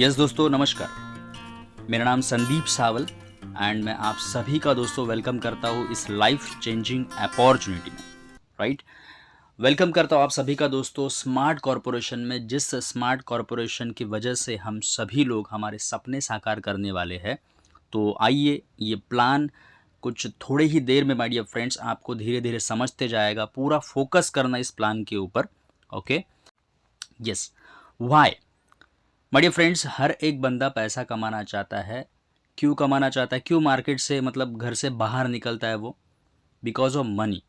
Yes दोस्तों, नमस्कार। मेरा नाम संदीप सावल एंड मैं आप सभी का दोस्तों वेलकम करता हूँ इस लाइफ चेंजिंग अपॉर्चुनिटी में। राइट, वेलकम करता हूँ आप सभी का दोस्तों स्मार्ट कॉरपोरेशन में, जिस स्मार्ट कॉरपोरेशन की वजह से हम सभी लोग हमारे सपने साकार करने वाले हैं। तो आइए, ये प्लान कुछ थोड़े ही देर में माय डियर फ्रेंड्स आपको धीरे धीरे समझते जाएगा। पूरा फोकस करना इस प्लान के ऊपर। Okay, yes. Why my dear friends, हर एक बंदा पैसा कमाना चाहता है। क्यों कमाना चाहता है, क्यों मार्केट से मतलब घर से बाहर निकलता है वो? Because of money.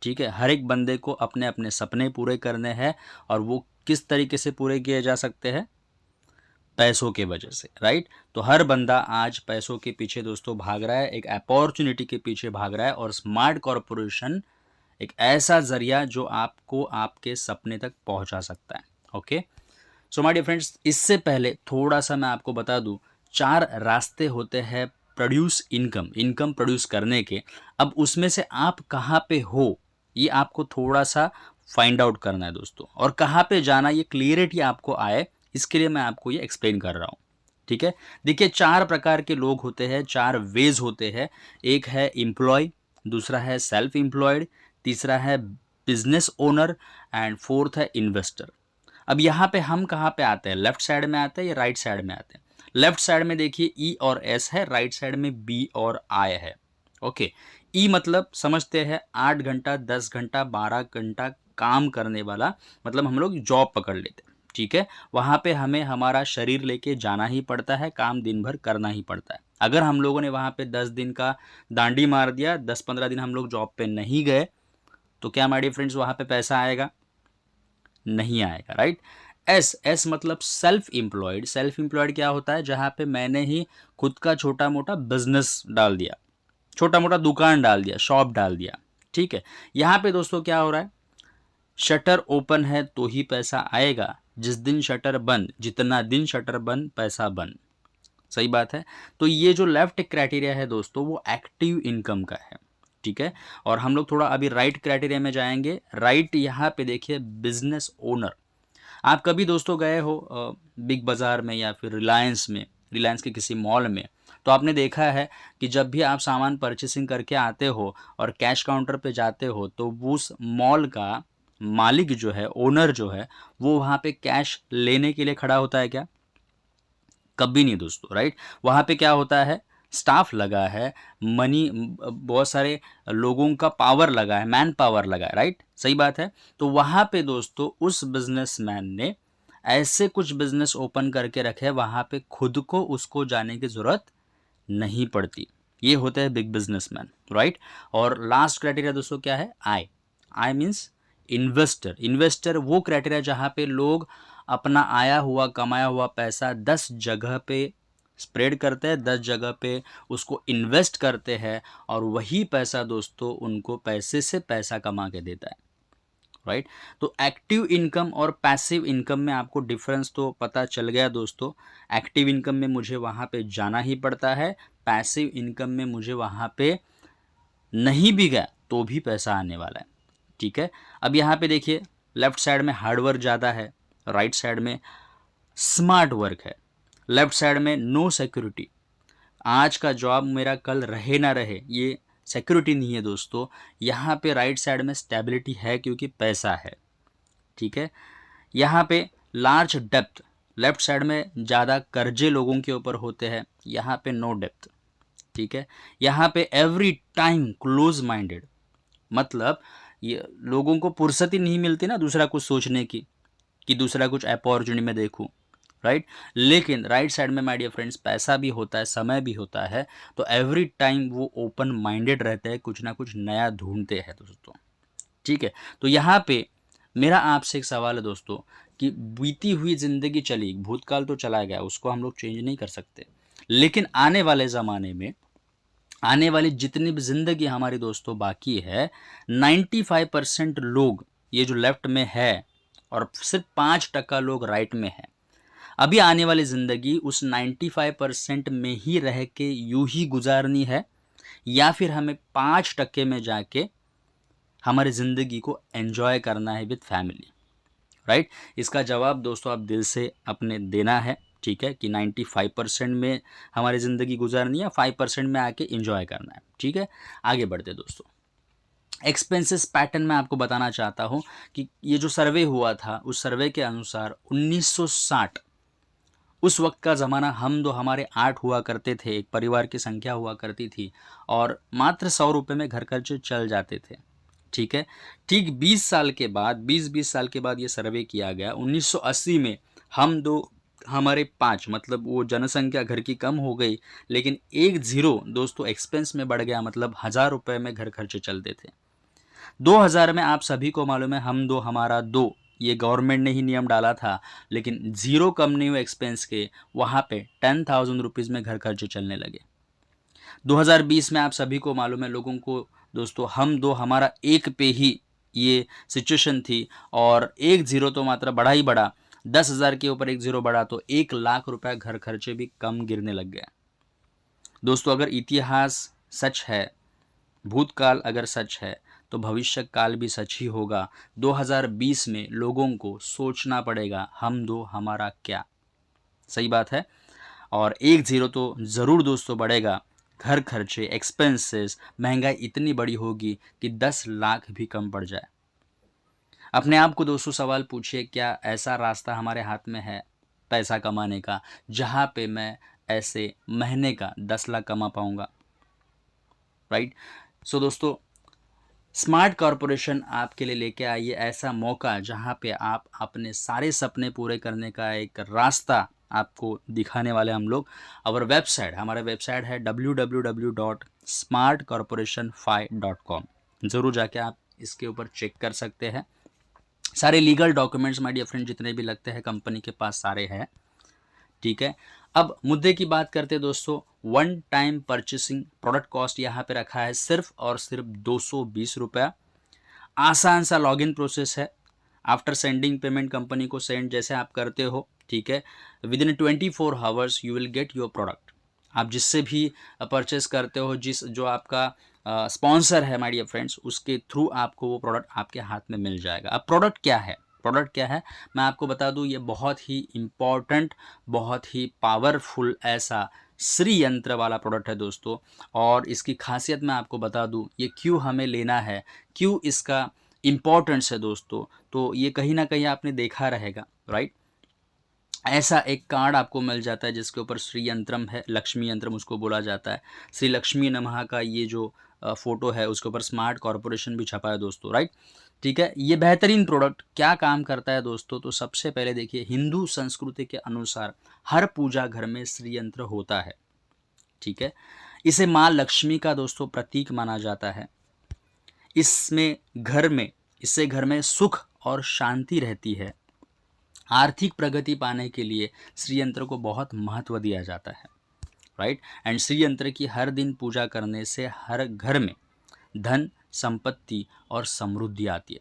ठीक है, हर एक बंदे को अपने अपने सपने पूरे करने हैं, और वो किस तरीके से पूरे किए जा सकते हैं? पैसों के वजह से। राइट, तो हर बंदा आज पैसों के पीछे दोस्तों भाग रहा है, एक अपॉर्चुनिटी के पीछे भाग रहा है, और स्मार्ट कॉरपोरेशन एक ऐसा जरिया जो आपको आपके सपने तक पहुंचा सकता है। Okay, so my dear friends, इससे पहले थोड़ा सा मैं आपको बता दूं, 4 रास्ते होते हैं प्रोड्यूस इनकम प्रोड्यूस करने के। अब उसमें से आप कहाँ पे हो, ये आपको थोड़ा सा फाइंड आउट करना है दोस्तों, और कहाँ पे जाना, ये क्लियरिटी आपको आए, इसके लिए मैं आपको ये एक्सप्लेन कर रहा हूँ। ठीक है, देखिए 4 प्रकार के लोग होते हैं, 4 वेज होते हैं। एक है एम्प्लॉय, दूसरा है सेल्फ एम्प्लॉयड, तीसरा है बिजनेस ओनर, एंड फोर्थ है इन्वेस्टर। अब यहाँ पे हम कहाँ पे आते हैं? लेफ्ट साइड में आते हैं या राइट साइड में आते हैं? लेफ्ट साइड में देखिए ई और एस है, राइट साइड में बी और आई है। ओके, ई मतलब समझते हैं 8 घंटा, 10 घंटा, 12 घंटा काम करने वाला, मतलब हम लोग जॉब पकड़ लेते हैं। ठीक है, वहां पे हमें हमारा शरीर लेके जाना ही पड़ता है, काम दिन भर करना ही पड़ता है। अगर हम लोगों ने वहां पे 10 दिन का दांडी मार दिया, 10-15 दिन हम लोग जॉब पे नहीं गए, तो क्या माय डियर फ्रेंड्स वहां पे पैसा आएगा? नहीं आएगा। राइट, एस एस मतलब सेल्फ एम्प्लॉयड। सेल्फ एम्प्लॉयड क्या होता है? जहां पे मैंने ही खुद का छोटा मोटा बिजनेस डाल दिया, छोटा मोटा दुकान डाल दिया, शॉप डाल दिया। ठीक है, यहाँ पे दोस्तों क्या हो रहा है? शटर ओपन है तो ही पैसा आएगा, जिस दिन शटर बंद, जितना दिन शटर बंद पैसा बंद। सही बात है। तो ये जो लेफ्ट क्राइटेरिया है दोस्तों, वो एक्टिव इनकम का है। ठीक है, और हम लोग थोड़ा अभी राइट क्राइटेरिया में जाएंगे। राइट, यहाँ पे देखिए बिजनेस ओनर। आप कभी दोस्तों गए हो बिग बाज़ार में या फिर रिलायंस में, रिलायंस के किसी मॉल में, तो आपने देखा है कि जब भी आप सामान परचेसिंग करके आते हो और कैश काउंटर पे जाते हो, तो उस मॉल का मालिक जो है, ओनर जो है, वो वहाँ पे कैश लेने के लिए खड़ा होता है क्या? कभी नहीं दोस्तों। राइट, वहाँ पे क्या होता है? स्टाफ लगा है, मनी, बहुत सारे लोगों का पावर लगा है, मैन पावर लगा है। राइट, सही बात है। तो वहाँ पे दोस्तों उस बिजनेसमैन ने ऐसे कुछ बिजनेस ओपन करके रखे, वहाँ पे खुद को उसको जाने की जरूरत नहीं पड़ती। ये होते हैं बिग बिजनेसमैन। राइट, और लास्ट क्राइटेरिया दोस्तों क्या है? I. I means investor. Investor वो क्राइटेरिया जहाँ पे लोग अपना आया हुआ कमाया हुआ पैसा 10 जगह पे स्प्रेड करते हैं, 10 जगह पे उसको इन्वेस्ट करते हैं, और वही पैसा दोस्तों उनको पैसे से पैसा कमा के देता है। राइट, तो एक्टिव इनकम और पैसिव इनकम में आपको डिफरेंस तो पता चल गया दोस्तों। एक्टिव इनकम में मुझे वहाँ पे जाना ही पड़ता है, पैसिव इनकम में मुझे वहाँ पे नहीं भी गया तो भी पैसा आने वाला है। ठीक है, अब यहाँ पे देखिए लेफ्ट साइड में हार्डवर्क ज़्यादा है, राइट साइड में स्मार्ट वर्क है। लेफ्ट साइड में नो सिक्योरिटी, आज का जॉब मेरा कल रहे ना रहे, ये सिक्योरिटी नहीं है दोस्तों। यहाँ पे राइट साइड में स्टेबिलिटी है, क्योंकि पैसा है। ठीक है, यहाँ पे लार्ज डेप्थ, लेफ्ट साइड में ज़्यादा कर्जे लोगों के ऊपर होते हैं, यहाँ पे नो डेप्थ। ठीक है, यहाँ पे एवरी टाइम क्लोज माइंडेड, मतलब ये लोगों को फुर्सत ही नहीं मिलती ना दूसरा कुछ सोचने की, कि दूसरा कुछ अपॉर्चुनिटी में देखूं। राइट, लेकिन राइट साइड में माय डियर फ्रेंड्स पैसा भी होता है, समय भी होता है, तो एवरी टाइम वो ओपन माइंडेड रहते हैं, कुछ ना कुछ नया ढूंढते हैं दोस्तों। ठीक है, तो यहाँ पे मेरा आपसे एक सवाल है दोस्तों, कि बीती हुई जिंदगी चली, भूतकाल तो चला गया, उसको हम लोग चेंज नहीं कर सकते, लेकिन आने वाले ज़माने में, आने वाली जितनी भी जिंदगी हमारी दोस्तों बाकी है, 95% लोग ये जो लेफ्ट में है, और सिर्फ 5% लोग राइट में है। अभी आने वाली ज़िंदगी उस 95% में ही रह के यूं ही गुजारनी है, या फिर हमें 5% में जाके हमारी ज़िंदगी को एंजॉय करना है विद फैमिली? राइट, इसका जवाब दोस्तों आप दिल से अपने देना है। ठीक है, कि 95% में हमारी ज़िंदगी गुजारनी है, 5% में आके एंजॉय करना है। ठीक है, आगे बढ़ते दोस्तों। एक्सपेंसेस पैटर्न में आपको बताना चाहता हूँ कि ये जो सर्वे हुआ था, उस सर्वे के अनुसार 1960 उस वक्त का ज़माना, हम दो हमारे 8 हुआ करते थे, एक परिवार की संख्या हुआ करती थी और मात्र 100 रुपये में घर खर्च चल जाते थे। ठीक है, ठीक 20 साल के बाद, 20 साल के बाद ये सर्वे किया गया 1980 में, हम दो हमारे 5, मतलब वो जनसंख्या घर की कम हो गई, लेकिन एक ज़ीरो दोस्तों एक्सपेंस में बढ़ गया, मतलब 1000 रुपये में घर खर्चे चलते थे। 2000 में आप सभी को मालूम है, हम दो हमारा दो, ये गवर्नमेंट ने ही नियम डाला था, लेकिन ज़ीरो कम नहीं हुए एक्सपेंस के, वहाँ पे 10,000 रुपीज़ में घर खर्चे चलने लगे। 2020 में आप सभी को मालूम है, लोगों को दोस्तों, हम दो हमारा एक पे ही ये सिचुएशन थी, और एक ज़ीरो तो मात्र बढ़ा ही बढ़ा, 10,000 के ऊपर एक ज़ीरो बढ़ा तो 1,00,000 रुपये घर खर्चे भी कम गिरने लग गया। दोस्तों, अगर इतिहास सच है, भूतकाल अगर सच है, तो भविष्य काल भी सच ही होगा। 2020 में लोगों को सोचना पड़ेगा, हम दो हमारा क्या। सही बात है। और एक ज़ीरो तो ज़रूर दोस्तों बढ़ेगा। घर खर्चे, एक्सपेंसेस, महंगाई इतनी बड़ी होगी कि 10 लाख भी कम पड़ जाए। अपने आप को दोस्तों सवाल पूछिए, क्या ऐसा रास्ता हमारे हाथ में है पैसा कमाने का, जहाँ पे मैं ऐसे महीने का 10 लाख कमा पाऊँगा, राइट। सो दोस्तों, स्मार्ट कॉरपोरेशन आपके लिए लेके आई है ऐसा मौका, जहां पे आप अपने सारे सपने पूरे करने का एक रास्ता आपको दिखाने वाले हम लोग। और वेबसाइट, हमारा वेबसाइट है www.smartcorporation5.com। ज़रूर जाके आप इसके ऊपर चेक कर सकते हैं। सारे legal documents my dear friend जितने भी लगते हैं कंपनी के पास सारे हैं। ठीक है, अब मुद्दे की बात करते हैं दोस्तों। One time purchasing, product cost यहाँ पे रखा है सिर्फ और सिर्फ 220 रुपया। आसान सा लॉगिन प्रोसेस है। आफ्टर सेंडिंग पेमेंट कंपनी को सेंड जैसे आप करते हो, ठीक है, with in 24 hours you will get your product. आप जिससे भी परचेस करते हो, जो आपका स्पॉन्सर है माय डियर फ्रेंड्स, उसके थ्रू आपको वो प्रोडक्ट आपके हाथ में मिल जाएगा। अब प्रोडक्ट क्या है, मैं आपको बता दूं, ये बहुत ही इम्पॉर्टेंट, बहुत ही पावरफुल ऐसा श्री यंत्र वाला प्रोडक्ट है दोस्तों। और इसकी खासियत मैं आपको बता दूं, ये क्यों हमें लेना है, क्यों इसका इम्पोर्टेंस है दोस्तों, तो ये कहीं ना कहीं आपने देखा रहेगा, राइट। ऐसा एक कार्ड आपको मिल जाता है जिसके ऊपर श्री यंत्रम है, लक्ष्मी यंत्रम उसको बोला जाता है। श्री लक्ष्मी नमः का ये जो फोटो है, उसके ऊपर स्मार्ट कॉरपोरेशन भी छपा है दोस्तों, राइट। ठीक है, ये बेहतरीन प्रोडक्ट क्या काम करता है दोस्तों, तो सबसे पहले देखिए, हिंदू संस्कृति के अनुसार हर पूजा घर में श्री यंत्र होता है। ठीक है, इसे माँ लक्ष्मी का दोस्तों प्रतीक माना जाता है। इससे घर में सुख और शांति रहती है। आर्थिक प्रगति पाने के लिए श्री यंत्र को बहुत महत्व दिया जाता है, राइट। एंड श्री यंत्र की हर दिन पूजा करने से हर घर में धन, संपत्ति और समृद्धि आती है।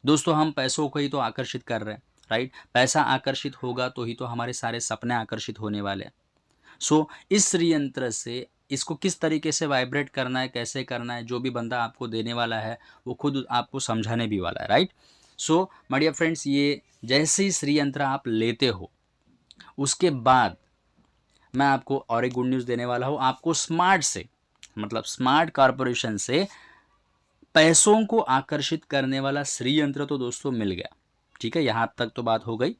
दोस्तों, हम पैसों को ही तो आकर्षित कर रहे हैं, राइट। पैसा आकर्षित होगा तो ही तो हमारे सारे सपने आकर्षित होने वाले हैं। सो इस श्री यंत्र से इसको किस तरीके से वाइब्रेट करना है, कैसे करना है, जो भी बंदा आपको देने वाला है वो खुद आपको समझाने भी वाला है, right. So my dear friends, ये जैसे ही श्री यंत्र आप लेते हो, उसके बाद मैं आपको और एक गुड न्यूज़ देने वाला हूँ। आपको स्मार्ट कॉरपोरेशन से पैसों को आकर्षित करने वाला श्री यंत्र तो दोस्तों मिल गया। ठीक है, यहाँ तक तो बात हो गई,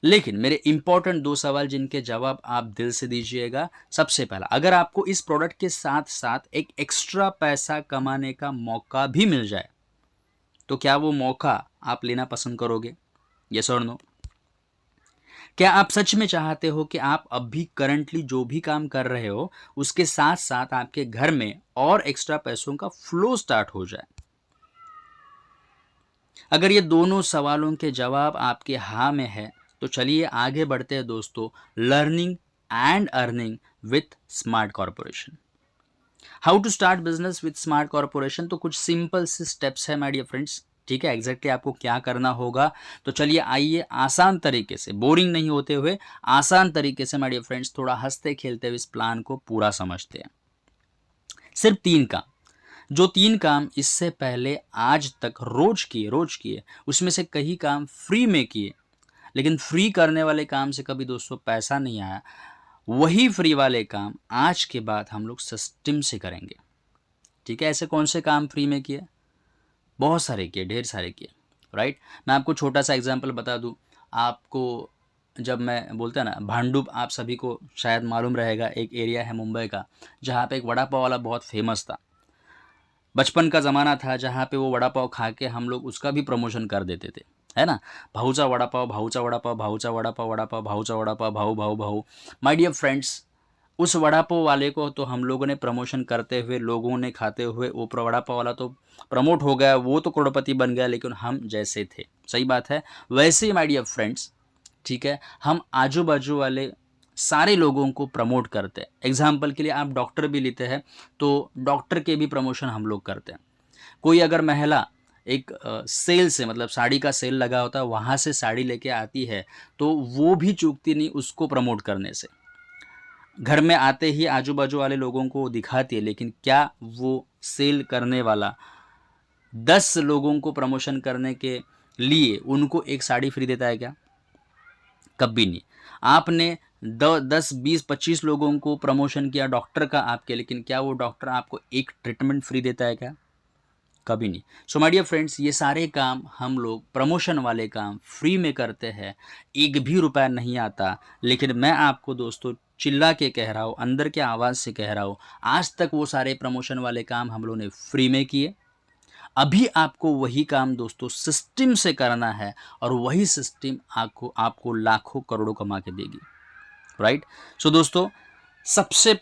लेकिन मेरे इंपॉर्टेंट 2 सवाल जिनके जवाब आप दिल से दीजिएगा। सबसे पहला, अगर आपको इस प्रोडक्ट के साथ साथ एक एक्स्ट्रा पैसा कमाने का मौका भी मिल जाए, तो क्या वो मौका आप लेना पसंद करोगे? यस और नो? क्या आप सच में चाहते हो कि आप अब भी करंटली जो भी काम कर रहे हो, उसके साथ साथ आपके घर में और एक्स्ट्रा पैसों का फ्लो स्टार्ट हो जाए? अगर ये दोनों सवालों के जवाब आपके हाँ में है, तो चलिए आगे बढ़ते हैं दोस्तों, learning and earning with smart corporation. How to start business with smart corporation, तो कुछ सिंपल से स्टेप्स है माय डियर फ्रेंड्स। ठीक है, एग्जैक्टली आपको क्या करना होगा, तो चलिए आइए आसान तरीके से, बोरिंग नहीं होते हुए आसान तरीके से माय डियर फ्रेंड्स, थोड़ा हंसते खेलते हुए इस प्लान को पूरा समझते हैं। सिर्फ 3 काम, जो 3 काम इससे पहले आज तक रोज किए, उसमें से कई काम फ्री में किए, लेकिन फ्री करने वाले काम से कभी दोस्तों पैसा नहीं आया। वही फ्री वाले काम आज के बाद हम लोग सिस्टम से करेंगे। ठीक है, ऐसे कौन से काम फ्री में किए? बहुत सारे किए, ढेर सारे किए, राइट। मैं आपको छोटा सा एग्जांपल बता दूं आपको। जब मैं बोलते हैं ना भांडुप, आप सभी को शायद मालूम रहेगा, एक एरिया है मुंबई का जहाँ पे एक वड़ा पाव वाला बहुत फेमस था। बचपन का ज़माना था जहाँ पे वो वड़ा पाव खा के हम लोग उसका भी प्रमोशन कर देते थे, है ना। भाऊचा वड़ा पाव, भाऊचा वड़ा पाव, भाऊचा वड़ा पाव, वड़ा पाव, भाऊचा वड़ा पाव, भाऊ भाऊ भाऊ। माय डियर फ्रेंड्स, उस वड़ा पाव वाले को तो हम लोगों ने प्रमोशन करते हुए, लोगों ने खाते हुए, वो वड़ा पाव वाला तो प्रमोट हो गया, वो तो करोड़पति बन गया, लेकिन हम जैसे थे, सही बात है। वैसे ही माय डियर फ्रेंड्स, ठीक है, हम आजू बाजू वाले सारे लोगों को प्रमोट करते हैं। एग्जाम्पल के लिए आप डॉक्टर भी लेते हैं तो डॉक्टर के भी प्रमोशन हम लोग करते हैं। कोई अगर महिला एक सेल से, मतलब साड़ी का सेल लगा होता है, वहाँ से साड़ी लेके आती है तो वो भी चूकती नहीं उसको प्रमोट करने से। घर में आते ही आजू बाजू वाले लोगों को दिखाती है, लेकिन क्या वो सेल करने वाला 10 लोगों को प्रमोशन करने के लिए उनको एक साड़ी फ्री देता है क्या? कभी नहीं। आपने 10, 20, 25 लोगों को प्रमोशन किया डॉक्टर का आपके, लेकिन क्या वो डॉक्टर आपको एक ट्रीटमेंट फ्री देता है क्या? कभी नहीं। सो माय डियर फ्रेंड्स, ये सारे काम हम लोग प्रमोशन वाले काम फ्री में करते हैं, एक भी रुपया नहीं आता। लेकिन मैं आपको दोस्तों चिल्ला के कह रहा हूँ, अंदर के आवाज़ से कह रहा हूँ, आज तक वो सारे प्रमोशन वाले काम हम लोगों ने फ्री में किए। अभी आपको वही काम दोस्तों सिस्टम से करना है, और वही सिस्टम आपको आपको लाखों करोड़ों कमा के देगी, राइट। सो दोस्तों, सबसे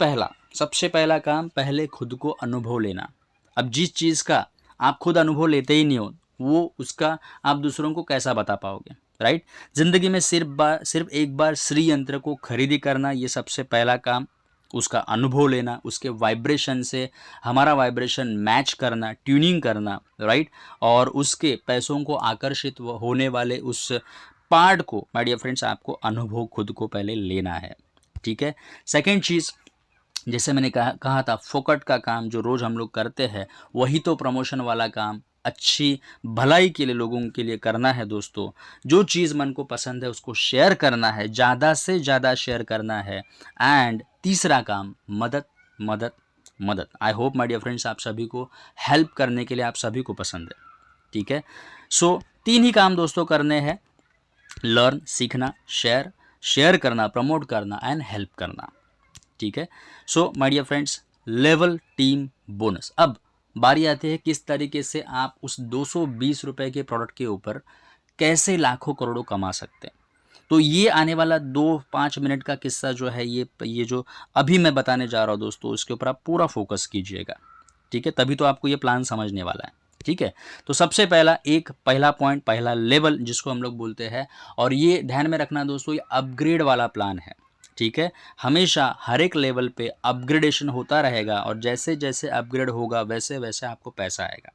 पहला काम, पहले खुद को अनुभव लेना। अब जिस चीज़ का आप खुद अनुभव लेते ही नहीं हो, वो उसका आप दूसरों को कैसा बता पाओगे, राइट। जिंदगी में सिर्फ एक बार श्री यंत्र को खरीदी करना, ये सबसे पहला काम। उसका अनुभव लेना, उसके वाइब्रेशन से हमारा वाइब्रेशन मैच करना, ट्यूनिंग करना, राइट। और उसके पैसों को आकर्षित होने वाले उस पार्ट को, माय डियर फ्रेंड्स, आपको अनुभव खुद को पहले लेना है, ठीक है। सेकेंड चीज़, जैसे मैंने कहा था, फोकट का काम जो रोज़ हम लोग करते हैं, वही तो प्रमोशन वाला काम अच्छी भलाई के लिए, लोगों के लिए करना है दोस्तों। जो चीज़ मन को पसंद है उसको शेयर करना है, ज़्यादा से ज़्यादा शेयर करना है। एंड तीसरा काम, मदद मदद मदद। I hope my dear friends, आप सभी को हेल्प करने के लिए आप सभी को पसंद है, ठीक है। सो 3 ही काम दोस्तों करने हैं, लर्न सीखना, शेयर करना, प्रमोट करना एंड हेल्प करना, ठीक है। So my dear friends, level team bonus. अब बारी आती है किस तरीके से आप उस 220 रुपए के प्रोडक्ट के ऊपर कैसे लाखों करोड़ों कमा सकते हैं। तो ये आने वाला 2-5 मिनट का किस्सा जो है, ये जो अभी मैं बताने जा रहा हूँ दोस्तों, इसके ऊपर आप पूरा फोकस कीजिएगा, ठीक है। तभी तो आपको ये प्लान समझने वाला है, ठीक है। तो सबसे पहला पॉइंट, पहला लेवल जिसको हम लोग बोलते हैं, और ये ध्यान में रखना दोस्तों, ये अपग्रेड वाला प्लान है, ठीक है। हमेशा हर एक लेवल पे अपग्रेडेशन होता रहेगा, और जैसे जैसे अपग्रेड होगा वैसे वैसे आपको पैसा आएगा,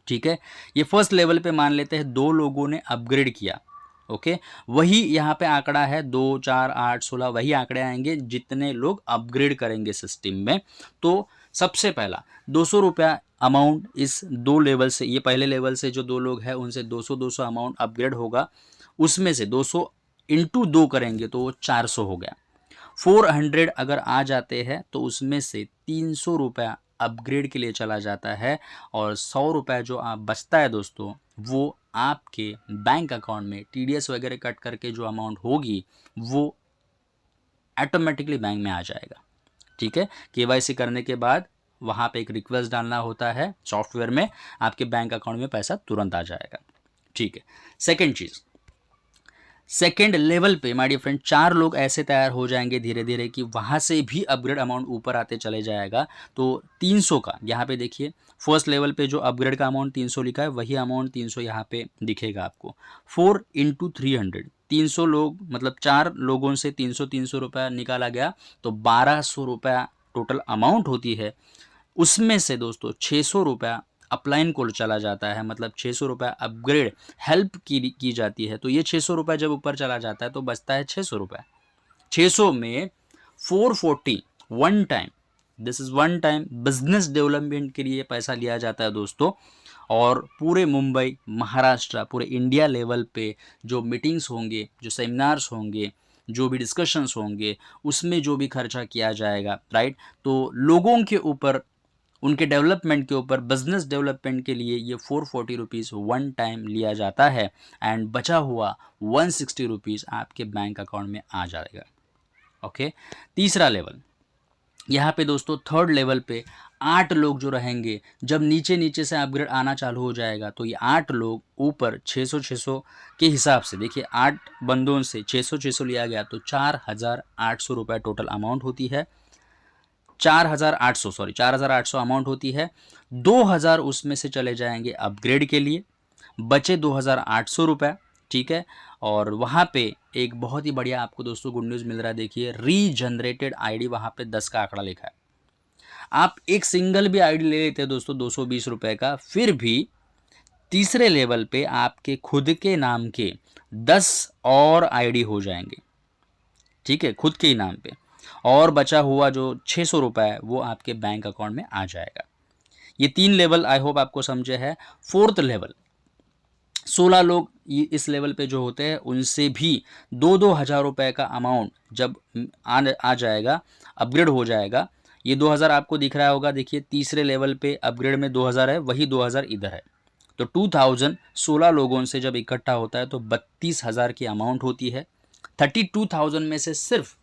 ठीक है। ये फर्स्ट लेवल पे मान लेते हैं 2 लोगों ने अपग्रेड किया, ओके। वही यहाँ पे आंकड़ा है 2, 4, 8, 16, वही आंकड़े आएंगे जितने लोग अपग्रेड करेंगे सिस्टम में। तो सबसे पहला 200 रुपया अमाउंट इस 2 लेवल से, ये पहले लेवल से जो 2 लोग हैं उनसे 200 अमाउंट अपग्रेड होगा। उसमें से 200 इंटू 2 करेंगे तो वो 400 हो गया। 400 अगर आ जाते हैं तो उसमें से 300 रुपया अपग्रेड के लिए चला जाता है, और 100 रुपया जो आप बचता है दोस्तों, वो आपके बैंक अकाउंट में TDS वगैरह कट करके जो अमाउंट होगी वो ऑटोमेटिकली बैंक में आ जाएगा, ठीक है। KYC करने के बाद वहाँ पे एक रिक्वेस्ट डालना होता है सॉफ्टवेयर में, आपके बैंक अकाउंट में पैसा तुरंत आ जाएगा, ठीक है। सेकेंड चीज़, सेकेंड लेवल पे माय डियर फ्रेंड 4 लोग ऐसे तैयार हो जाएंगे धीरे धीरे कि वहाँ से भी अपग्रेड अमाउंट ऊपर आते चले जाएगा। तो 300 का यहाँ पे देखिए, फर्स्ट लेवल पे जो अपग्रेड का अमाउंट 300 लिखा है, वही अमाउंट 300 यहाँ पे दिखेगा आपको। 4 इंटू 300, 300 लोग मतलब 4 लोगों से 300 रुपया निकाला गया, तो 1200 रुपया टोटल अमाउंट होती है। उसमें से दोस्तों 600 रुपया अपलाइन को चला जाता है, मतलब 600 रुपया अपग्रेड हेल्प की जाती है। तो ये 600 रुपया जब ऊपर चला जाता है तो बचता है 600 रुपया। 600 में 440 one time, this is one time business development के लिए पैसा लिया जाता है दोस्तों। और पूरे मुंबई, महाराष्ट्र, पूरे इंडिया लेवल पे जो मीटिंग्स होंगे, जो सेमिनार्स होंगे, जो भी डिस्कशंस होंगे, उसमें जो भी खर्चा किया जाएगा, राइट, तो लोगों के ऊपर, उनके डेवलपमेंट के ऊपर, बिजनेस डेवलपमेंट के लिए ये 440 रुपीज़ वन टाइम लिया जाता है एंड बचा हुआ 160 रुपीज़ आपके बैंक अकाउंट में आ जाएगा। ओके, तीसरा लेवल, यहाँ पे दोस्तों थर्ड लेवल पे 8 लोग जो रहेंगे, जब नीचे नीचे से अपग्रेड आना चालू हो जाएगा तो ये 8 लोग ऊपर 600 के हिसाब से, देखिए 8 बंदों से 600 लिया गया तो 4,800 रुपये टोटल अमाउंट होती है। 4,800 अमाउंट होती है। 2,000 उसमें से चले जाएंगे अपग्रेड के लिए, बचे 2,800 रुपये, ठीक है। और वहाँ पे एक बहुत ही बढ़िया आपको दोस्तों गुड न्यूज़ मिल रहा है, देखिए रीजनरेटेड आईडी वहाँ पे 10 का आंकड़ा लिखा है। आप एक सिंगल भी आईडी ले लेते हैं दोस्तों 220 रुपये का, फिर भी तीसरे लेवल पे आपके खुद के नाम के 10 और आईडी हो जाएंगे, ठीक है, खुद के ही नाम पे, और बचा हुआ जो 600 रुपये है वो आपके बैंक अकाउंट में आ जाएगा। ये 3 लेवल आई होप आपको समझे है। फोर्थ लेवल, 16 लोग इस लेवल पे जो होते हैं उनसे भी 2,000 रुपये का अमाउंट जब आ जाएगा, अपग्रेड हो जाएगा। ये 2,000 आपको दिख रहा होगा, देखिए तीसरे लेवल पे अपग्रेड में 2,000 है, वही 2,000 इधर है, तो 2,000 16 लोगों से जब इकट्ठा होता है तो 32,000 की अमाउंट होती है। 32,000 में से सिर्फ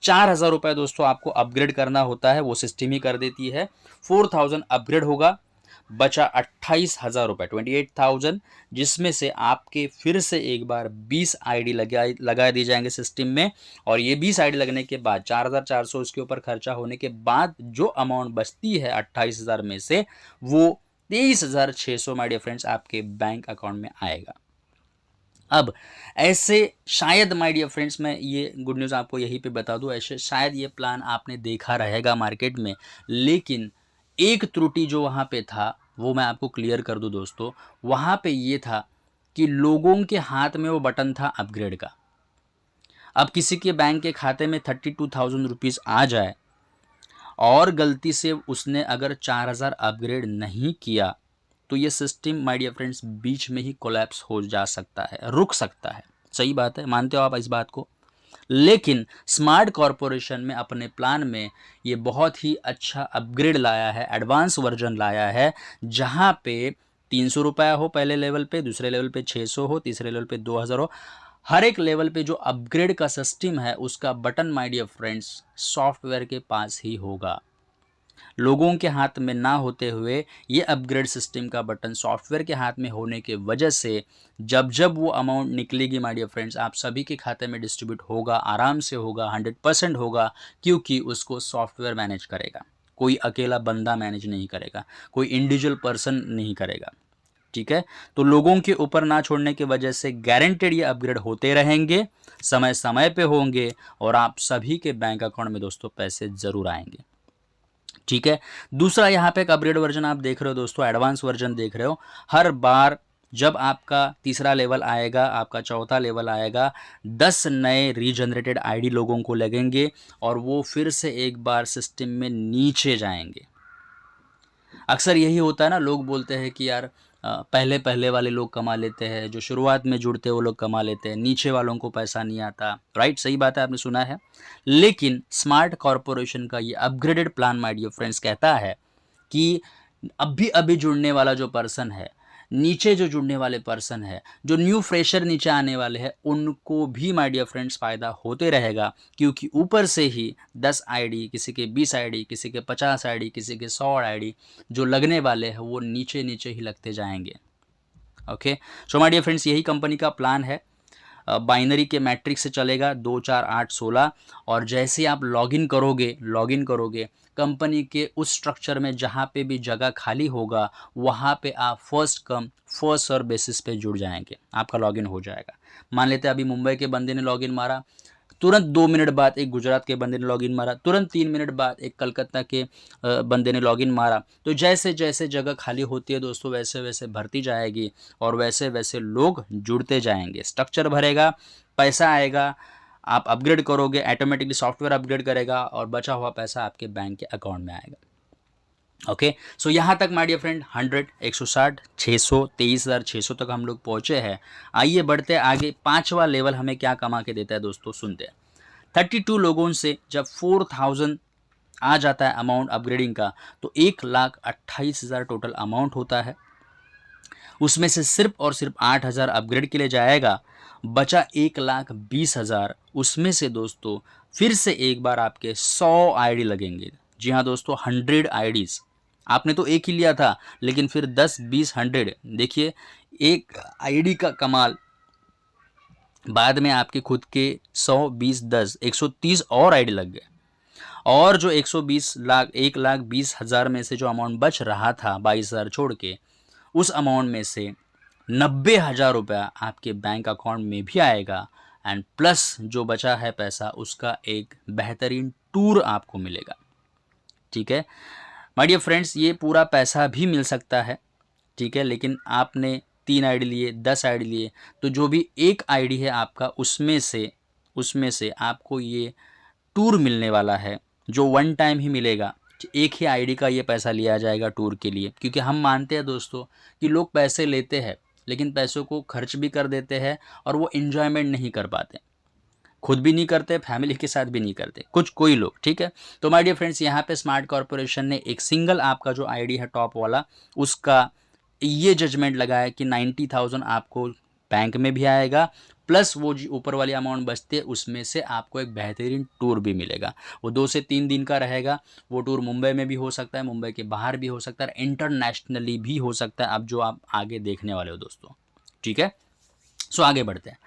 4,000 रुपये दोस्तों आपको अपग्रेड करना होता है, वो सिस्टम ही कर देती है। 4,000 अपग्रेड होगा, बचा 28,000 रुपये, 28,000, जिसमें से आपके फिर से एक बार 20 आईडी लगा दिए जाएंगे सिस्टम में। और ये 20 आईडी लगने के बाद 4,400 इसके ऊपर खर्चा होने के बाद जो अमाउंट बचती है 28,000 में से, वो 23,600 माय डियर फ्रेंड्स आपके बैंक अकाउंट में आएगा। अब ऐसे शायद माय डियर फ्रेंड्स, मैं ये गुड न्यूज़ आपको यहीं पे बता दूं, ऐसे शायद ये प्लान आपने देखा रहेगा मार्केट में, लेकिन एक त्रुटि जो वहाँ पे था वो मैं आपको क्लियर कर दूं दोस्तों। वहाँ पे ये था कि लोगों के हाथ में वो बटन था अपग्रेड का। अब किसी के बैंक के खाते में 32,000 रुपीज़ आ जाए और गलती से उसने अगर 4,000 अपग्रेड नहीं किया तो ये सिस्टम माय डियर फ्रेंड्स बीच में ही कोलैप्स हो जा सकता है, रुक सकता है। सही बात है, मानते हो आप इस बात को? लेकिन स्मार्ट कॉरपोरेशन में अपने प्लान में ये बहुत ही अच्छा अपग्रेड लाया है, एडवांस वर्जन लाया है, जहां पे 300 रुपया हो पहले लेवल पे, दूसरे लेवल पे 600 हो, तीसरे लेवल पे 2,000 हो। हर एक लेवल पे जो अपग्रेड का सिस्टम है उसका button my dear friends software के पास ही होगा, लोगों के हाथ में ना होते हुए। ये अपग्रेड सिस्टम का बटन सॉफ्टवेयर के हाथ में होने के वजह से जब जब वो अमाउंट निकलेगी माय डियर फ्रेंड्स, आप सभी के खाते में डिस्ट्रीब्यूट होगा, आराम से होगा, 100% होगा, क्योंकि उसको सॉफ्टवेयर मैनेज करेगा, कोई अकेला बंदा मैनेज नहीं करेगा, कोई इंडिविजुअल पर्सन नहीं करेगा, ठीक है। तो लोगों के ऊपर ना छोड़ने की वजह से गारंटेड ये अपग्रेड होते रहेंगे, समय समय पे होंगे, और आप सभी के बैंक अकाउंट में दोस्तों पैसे जरूर आएंगे, ठीक है। दूसरा यहाँ पे एक अपग्रेड वर्जन आप देख रहे हो दोस्तों, एडवांस वर्जन देख रहे हो। हर बार जब आपका तीसरा लेवल आएगा, आपका चौथा लेवल आएगा, 10 नए रीजनरेटेड आईडी लोगों को लगेंगे और वो फिर से एक बार सिस्टम में नीचे जाएंगे। अक्सर यही होता है ना, लोग बोलते हैं कि यार पहले पहले वाले लोग कमा लेते हैं, जो शुरुआत में जुड़ते हैं वो लोग कमा लेते हैं, नीचे वालों को पैसा नहीं आता, राइट, सही बात है, आपने सुना है। लेकिन स्मार्ट कॉरपोरेशन का ये upgraded plan my dear friends कहता है कि अभी अभी जुड़ने वाला जो पर्सन है, नीचे जो जुड़ने वाले पर्सन है, जो न्यू फ्रेशर नीचे आने वाले हैं, उनको भी माय डियर फ्रेंड्स फ़ायदा होते रहेगा, क्योंकि ऊपर से ही 10 आईडी, किसी के 20 आईडी, किसी के 50 आईडी, किसी के 100 आईडी जो लगने वाले हैं वो नीचे नीचे ही लगते जाएंगे। Okay, so my dear friends यही कंपनी का प्लान है। बाइनरी के मैट्रिक्स से चलेगा 2 4 8 16, और जैसे आप लॉगिन करोगे कंपनी के उस स्ट्रक्चर में जहाँ पे भी जगह खाली होगा वहाँ पे आप first come first serve basis पे जुड़ जाएंगे, आपका लॉगिन हो जाएगा। मान लेते हैं अभी मुंबई के बंदे ने लॉगिन मारा, तुरंत 2 मिनट बाद एक गुजरात के बंदे ने लॉगिन मारा, तुरंत 3 मिनट बाद एक कलकत्ता के बंदे ने लॉगिन मारा। तो जैसे जैसे जगह खाली होती है दोस्तों वैसे वैसे भरती जाएगी और वैसे वैसे लोग जुड़ते जाएंगे, स्ट्रक्चर भरेगा, पैसा आएगा, आप अपग्रेड करोगे, ऑटोमेटिकली सॉफ्टवेयर अपग्रेड करेगा और बचा हुआ पैसा आपके बैंक के अकाउंट में आएगा। ओके, सो यहाँ तक माय डियर फ्रेंड 100, 160, 600, 23,600 तक हम लोग पहुँचे हैं। आइए बढ़ते हैं आगे। पांचवा लेवल हमें क्या कमा के देता है दोस्तों, सुनते हैं। 32 लोगों से जब 4000 आ जाता है अमाउंट अपग्रेडिंग का, तो 1,28,000 टोटल अमाउंट होता है। उसमें से सिर्फ और सिर्फ 8,000 अपग्रेड के लिए जाएगा, बचा 1,20,000। उसमें से दोस्तों फिर से एक बार आपके 100 आईडी लगेंगे। जी हाँ दोस्तों, 100 आईडीज। आपने तो एक ही लिया था, लेकिन फिर 10, 20, 100, देखिए एक आईडी का कमाल। बाद में आपके खुद के 100, 20, 10, 130 और आईडी लग गए। और जो 120 लाख, 1,20,000 में से जो अमाउंट बच रहा था 22,000 छोड़ के, उस अमाउंट में से 90,000 रुपया आपके बैंक अकाउंट में भी आएगा। एंड प्लस जो बचा है पैसा, उसका एक बेहतरीन टूर आपको मिलेगा। ठीक है माय डियर फ्रेंड्स, ये पूरा पैसा भी मिल सकता है। ठीक है, लेकिन आपने 3 आईडी लिए, 10 आईडी लिए, तो जो भी एक आईडी है आपका, उसमें से आपको ये टूर मिलने वाला है, जो वन टाइम ही मिलेगा। एक ही आईडी का ये पैसा लिया जाएगा टूर के लिए, क्योंकि हम मानते हैं दोस्तों कि लोग पैसे लेते हैं, लेकिन पैसों को खर्च भी कर देते हैं और वो इन्जॉयमेंट नहीं कर पाते, खुद भी नहीं करते, फैमिली के साथ भी नहीं करते, कोई लोग। ठीक है, तो माय डियर फ्रेंड्स, यहाँ पे स्मार्ट कॉर्पोरेशन ने एक सिंगल आपका जो आईडी है टॉप वाला, उसका ये जजमेंट लगाया कि 90,000 आपको बैंक में भी आएगा, प्लस वो जो ऊपर वाली अमाउंट बचती है, उसमें से आपको एक बेहतरीन टूर भी मिलेगा। वो 2 से 3 दिन का रहेगा। वो टूर मुंबई में भी हो सकता है, मुंबई के बाहर भी हो सकता है, इंटरनेशनली भी हो सकता है, अब जो आप आगे देखने वाले हो दोस्तों। ठीक है, सो आगे बढ़ते हैं।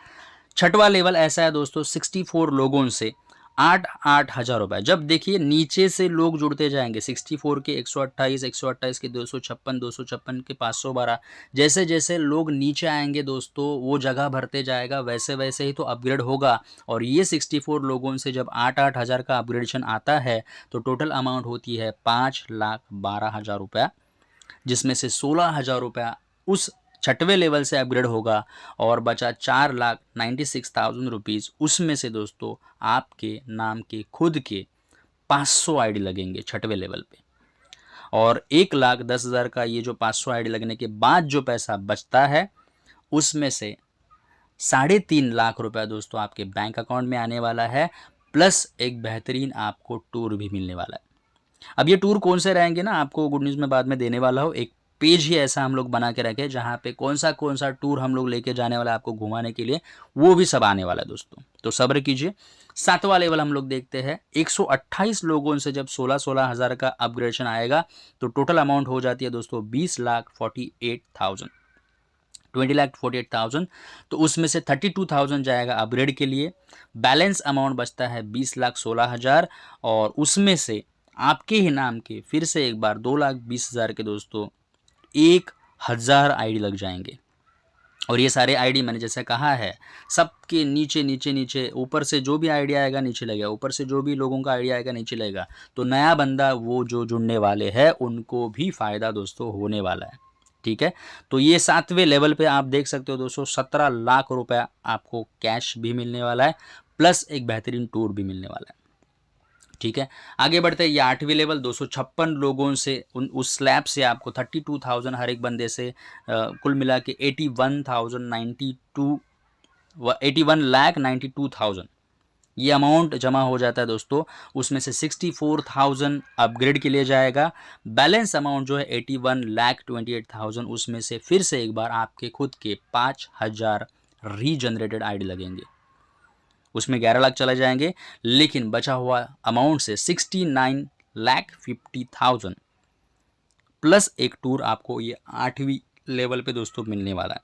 छठवां लेवल ऐसा है दोस्तों, 64 लोगों से 8,000 रुपए। जब देखिए नीचे से लोग जुड़ते जाएंगे, 64 के 128, 128 के 256, 256 के 512, जैसे जैसे लोग नीचे आएंगे दोस्तों, वो जगह भरते जाएगा, वैसे वैसे ही तो अपग्रेड होगा। और ये 64 लोगों से जब 8,000 का अपग्रेडेशन आता है, तो टोटल अमाउंट होती है 5,12,000 रुपया, जिसमें से 16,000 रुपया उस छठवें लेवल से अपग्रेड होगा, और बचा 4,96,000 रुपीज़। उसमें से दोस्तों आपके नाम के खुद के 500 आईडी लगेंगे छठवें लेवल पे, और 1,10,000 का ये जो 500 आईडी लगने के बाद जो पैसा बचता है, उसमें से 3.5 लाख रुपया दोस्तों आपके बैंक अकाउंट में आने वाला है, प्लस एक बेहतरीन आपको टूर भी मिलने वाला है। अब ये टूर कौन से रहेंगे ना, आपको गुड न्यूज़ में बाद में देने वाला हो। एक पेज ही ऐसा हम लोग बना के रखे जहाँ पे कौन सा टूर हम लोग लेके जाने वाला है आपको घुमाने के लिए, वो भी सब आने वाला है दोस्तों, तो सब्र कीजिए। 7वां लेवल हम लोग देखते हैं। 128 लोगों से जब 16-16 हज़ार का अपग्रेडेशन आएगा, तो टोटल अमाउंट हो जाती है दोस्तों 20,48,000, 20,48,000। तो उसमें से 32,000 जाएगा अपग्रेड के लिए, बैलेंस अमाउंट बचता है 20,16,000, और उसमें से आपके ही नाम के फिर से एक बार 2,20,000 के दोस्तों 1,000 आईडी लग जाएंगे। और ये सारे आईडी मैंने जैसे कहा है, सबके नीचे नीचे नीचे, ऊपर से जो भी आईडी आएगा नीचे लगेगा, ऊपर से जो भी लोगों का आईडी आएगा नीचे लगेगा। तो नया बंदा वो जो जुड़ने वाले हैं, उनको भी फ़ायदा दोस्तों होने वाला है। ठीक है, तो ये 7वें लेवल पे आप देख सकते हो दोस्तों, 17 लाख रुपया आपको कैश भी मिलने वाला है, प्लस एक बेहतरीन टूर भी मिलने वाला है। ठीक है, आगे बढ़ते हैं। ये 8वीं लेवल 256 लोगों से उस स्लैब से आपको 32,000 हर एक बंदे से, कुल मिला के 81,92,000 ये अमाउंट जमा हो जाता है दोस्तों। उसमें से 64,000 अपग्रेड के लिए जाएगा, बैलेंस अमाउंट जो है 81,28,000, उसमें से फिर से एक बार आपके खुद के 5,000 रीजनरेटेड आईडी लगेंगे, उसमें 11 लाख चले जाएंगे। लेकिन बचा हुआ अमाउंट से 69,50,000 प्लस एक टूर आपको ये 8वीं लेवल पे दोस्तों मिलने वाला है।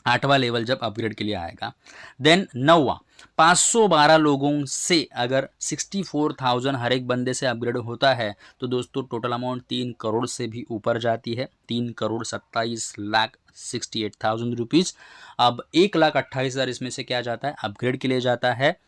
8वां लेवल जब अपग्रेड के लिए आएगा। देन 9वां, 512 लोगों से अगर 64,000 हर एक बंदे से अपग्रेड होता है, तो दोस्तों टोटल अमाउंट 3 करोड़ से भी ऊपर जाती है, 3,27,68,000 रुपीज़। अब 1,28,000 इसमें से क्या जाता है, अपग्रेड के लिए जाता है।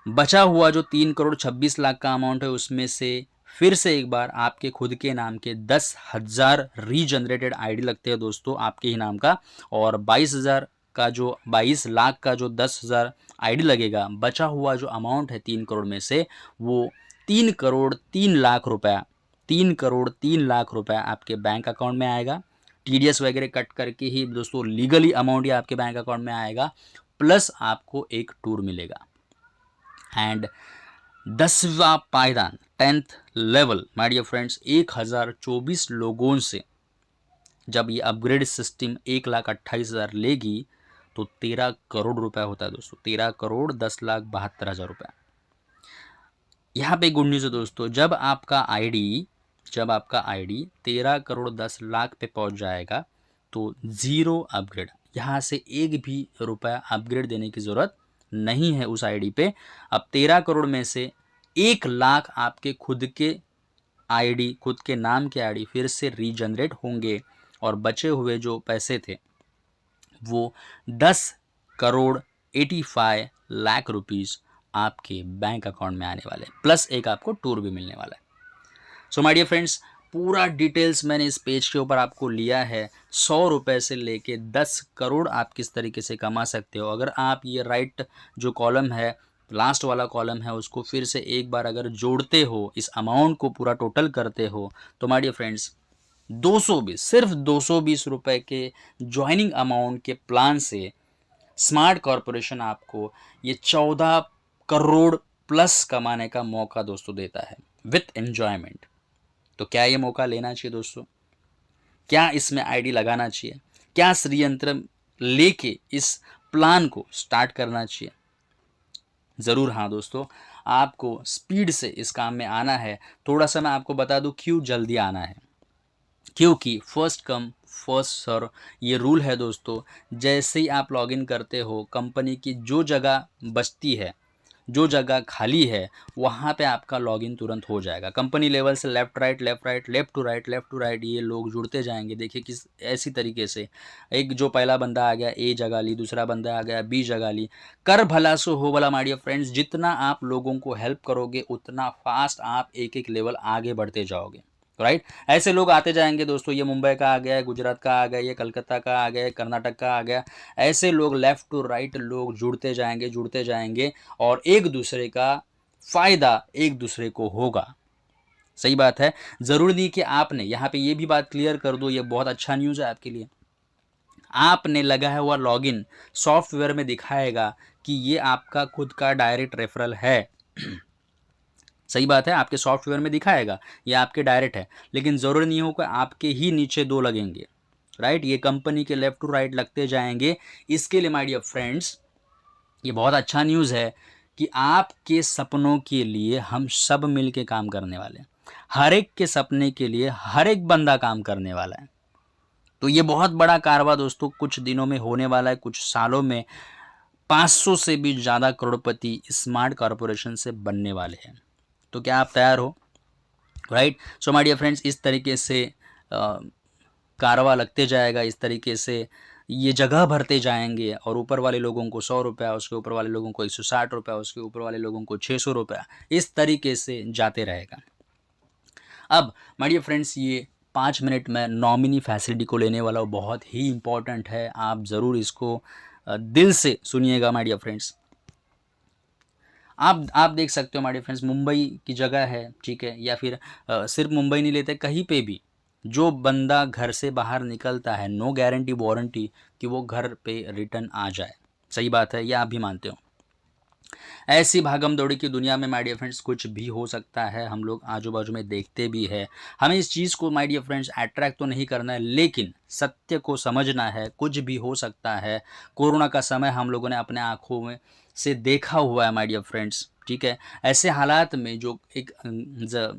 बचा हुआ जो 3,26,00,000 का अमाउंट है, उसमें से फिर से एक बार आपके खुद के नाम के 10,000 रीजनरेटेड आईडी लगते हैं दोस्तों आपके ही नाम का, और 22 लाख का जो 10,000 आईडी लगेगा। बचा हुआ जो अमाउंट है 3 करोड़ में से, वो 3 करोड़ 3 लाख रुपया, 3 करोड़ 3 लाख रुपए आपके बैंक अकाउंट में आएगा। टीडीएस वगैरह कट करके ही दोस्तों लीगली अमाउंट ये आपके बैंक अकाउंट में आएगा, प्लस आपको एक टूर मिलेगा। एंड 10वां पायदान 10th level my dear friends 1024 लोगों से जब ये अपग्रेड सिस्टम 1,28,000 लेगी तो 13 करोड़ रुपए होता है दोस्तों, 13,10,72,000 रुपए। यहाँ पे गुड न्यूज़ है दोस्तों, जब आपका आईडी 13 करोड़ 10 लाख पे पहुँच जाएगा तो ज़ीरो अपग्रेड, यहाँ से एक भी रुपया अपग्रेड देने की ज़रूरत नहीं है उस आईडी पे। अब 13 करोड़ में से 1 लाख आपके खुद के आईडी, खुद के नाम के आईडी फिर से रीजनरेट होंगे और बचे हुए जो पैसे थे वो 10,85,00,000 रुपीज़ आपके बैंक अकाउंट में आने वाले, प्लस एक आपको टूर भी मिलने वाला है। सो माय डियर फ्रेंड्स, पूरा डिटेल्स मैंने इस पेज के ऊपर आपको लिया है। 100 रुपये से लेके 10 करोड़ आप किस तरीके से कमा सकते हो। अगर आप ये राइट जो कॉलम है, लास्ट वाला कॉलम है, उसको फिर से एक बार अगर जोड़ते हो, इस अमाउंट को पूरा टोटल करते हो तो माय डियर फ्रेंड्स 220, सिर्फ 220 रुपये के ज्वाइनिंग अमाउंट के प्लान से स्मार्ट कॉरपोरेशन आपको ये 14 करोड़ प्लस कमाने का मौका दोस्तों देता है विथ एन्जॉयमेंट। तो क्या ये मौका लेना चाहिए दोस्तों? क्या इसमें आईडी लगाना चाहिए? क्या श्रीयंत्र लेके इस प्लान को स्टार्ट करना चाहिए? ज़रूर हाँ दोस्तों, आपको स्पीड से इस काम में आना है। थोड़ा सा मैं आपको बता दूं क्यों जल्दी आना है, क्योंकि फर्स्ट कम फर्स्ट सर्व ये रूल है दोस्तों। जैसे ही आप लॉगिन करते हो, कंपनी की जो जगह बचती है, जो जगह खाली है, वहाँ पे आपका लॉगिन तुरंत हो जाएगा। कंपनी लेवल से left right left right left to right ये लोग जुड़ते जाएंगे। देखिए किस ऐसी तरीके से एक जो पहला बंदा आ गया ए जगह ली, दूसरा बंदा आ गया बी जगह ली। कर भला सो हो भला माय डियर फ्रेंड्स, जितना आप लोगों को हेल्प करोगे उतना फास्ट आप एक एक लेवल आगे बढ़ते जाओगे, राइट। ऐसे लोग आते जाएंगे दोस्तों, ये मुंबई का आ गया, गुजरात का आ गया, ये कलकत्ता का आ गया, कर्नाटक का आ गया। ऐसे लोग लेफ़्ट टू राइट लोग जुड़ते जाएंगे और एक दूसरे का फ़ायदा एक दूसरे को होगा। सही बात है। ज़रूरी नहीं कि आपने यहाँ पे ये भी बात क्लियर कर दो, ये बहुत अच्छा न्यूज़ है आपके लिए। आपने लगाया हुआ लॉगिन सॉफ्टवेयर में दिखाएगा कि ये आपका खुद का डायरेक्ट रेफरल है। सही बात है, आपके सॉफ्टवेयर में दिखाएगा ये आपके डायरेक्ट है, लेकिन ज़रूरी नहीं होगा आपके ही नीचे 2 लगेंगे, राइट। ये कंपनी के लेफ़्ट टू राइट लगते जाएंगे। इसके लिए माय डियर फ्रेंड्स ये बहुत अच्छा न्यूज़ है कि आपके सपनों के लिए हम सब मिल के काम करने वाले हैं। हर एक के सपने के लिए हर एक बंदा काम करने वाला है। तो ये बहुत बड़ा कारवा दोस्तों कुछ दिनों में होने वाला है। कुछ सालों में 500 से भी ज़्यादा करोड़पति स्मार्ट कॉरपोरेशन से बनने वाले हैं। तो क्या आप तैयार हो, right. So my dear friends, इस तरीके से कारवा लगते जाएगा, इस तरीके से ये जगह भरते जाएंगे और ऊपर वाले लोगों को 100 रुपया, उसके ऊपर वाले लोगों को 160 रुपया, उसके ऊपर वाले लोगों को 600 रुपया, इस तरीके से जाते रहेगा। अब माय डियर फ्रेंड्स, ये 5 मिनट में नॉमिनी फैसिलिटी को लेने वाला बहुत ही इंपॉर्टेंट है। आप ज़रूर इसको दिल से सुनिएगा माय डियर फ्रेंड्स। आप देख सकते हो माय डियर फ्रेंड्स, मुंबई की जगह है, ठीक है, या फिर सिर्फ मुंबई नहीं लेते, कहीं पे भी जो बंदा घर से बाहर निकलता है, नो गारंटी वारंटी कि वो घर पे रिटर्न आ जाए। सही बात है, ये आप भी मानते हो। ऐसी भागम दौड़ी की दुनिया में माय डियर फ्रेंड्स कुछ भी हो सकता है, हम लोग आजू बाजू में देखते भी है। हमें इस चीज़ को माय डियर फ्रेंड्स अट्रैक्ट तो नहीं करना है, लेकिन सत्य को समझना है। कुछ भी हो सकता है। कोरोना का समय हम लोगों ने अपने आँखों में से देखा हुआ है माय डियर फ्रेंड्स, ठीक है। ऐसे हालात में जो एक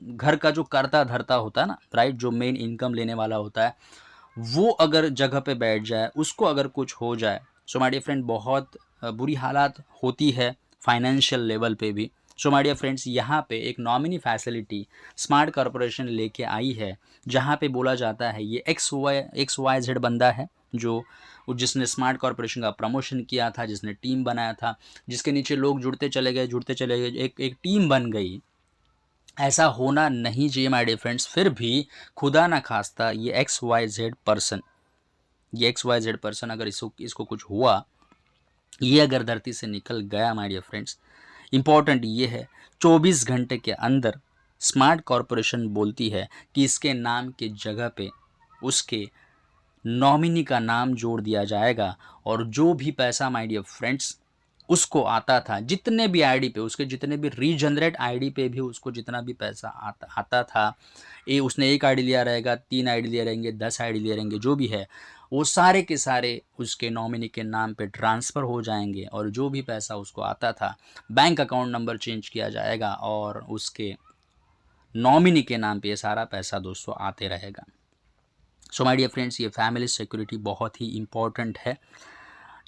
घर का जो कर्ता धर्ता होता है ना, राइट, जो मेन इनकम लेने वाला होता है, वो अगर जगह पे बैठ जाए, उसको अगर कुछ हो जाए, सो माय डियर फ्रेंड बहुत बुरी हालात होती है फाइनेंशियल लेवल पे भी। सो माय डियर फ्रेंड्स, यहाँ पे एक नॉमिनी फैसिलिटी स्मार्ट कॉरपोरेशन लेके आई है, जहाँ पे बोला जाता है ये XYZ बंदा है जो जिसने स्मार्ट कॉरपोरेशन का प्रमोशन किया था, जिसने टीम बनाया था, जिसके नीचे लोग जुड़ते चले गए, एक टीम बन गई। ऐसा होना नहीं चाहिए माय डियर फ्रेंड्स। फिर भी खुदा ना खास्ता ये XYZ पर्सन अगर इसको कुछ हुआ, ये अगर धरती से निकल गया माय डियर फ्रेंड्स, इम्पॉर्टेंट ये है 24 घंटे के अंदर स्मार्ट कॉरपोरेशन बोलती है कि इसके नाम के जगह पे उसके नॉमिनी का नाम जोड़ दिया जाएगा, और जो भी पैसा माय डियर फ्रेंड्स उसको आता था, जितने भी आईडी पे उसके, जितने भी रीजनरेट आईडी पे भी उसको जितना भी पैसा आता था, ये उसने एक आईडी लिया रहेगा, 3 आईडी लिए रहेंगे, 10 आईडी लिए रहेंगे, जो भी है वो सारे के सारे उसके नॉमिनी के नाम पे ट्रांसफ़र हो जाएंगे, और जो भी पैसा उसको आता था बैंक अकाउंट नंबर चेंज किया जाएगा और उसके नॉमिनी के नाम पे ये सारा पैसा दोस्तों आते रहेगा। सो माय डियर फ्रेंड्स, ये फैमिली सिक्योरिटी बहुत ही इम्पॉर्टेंट है।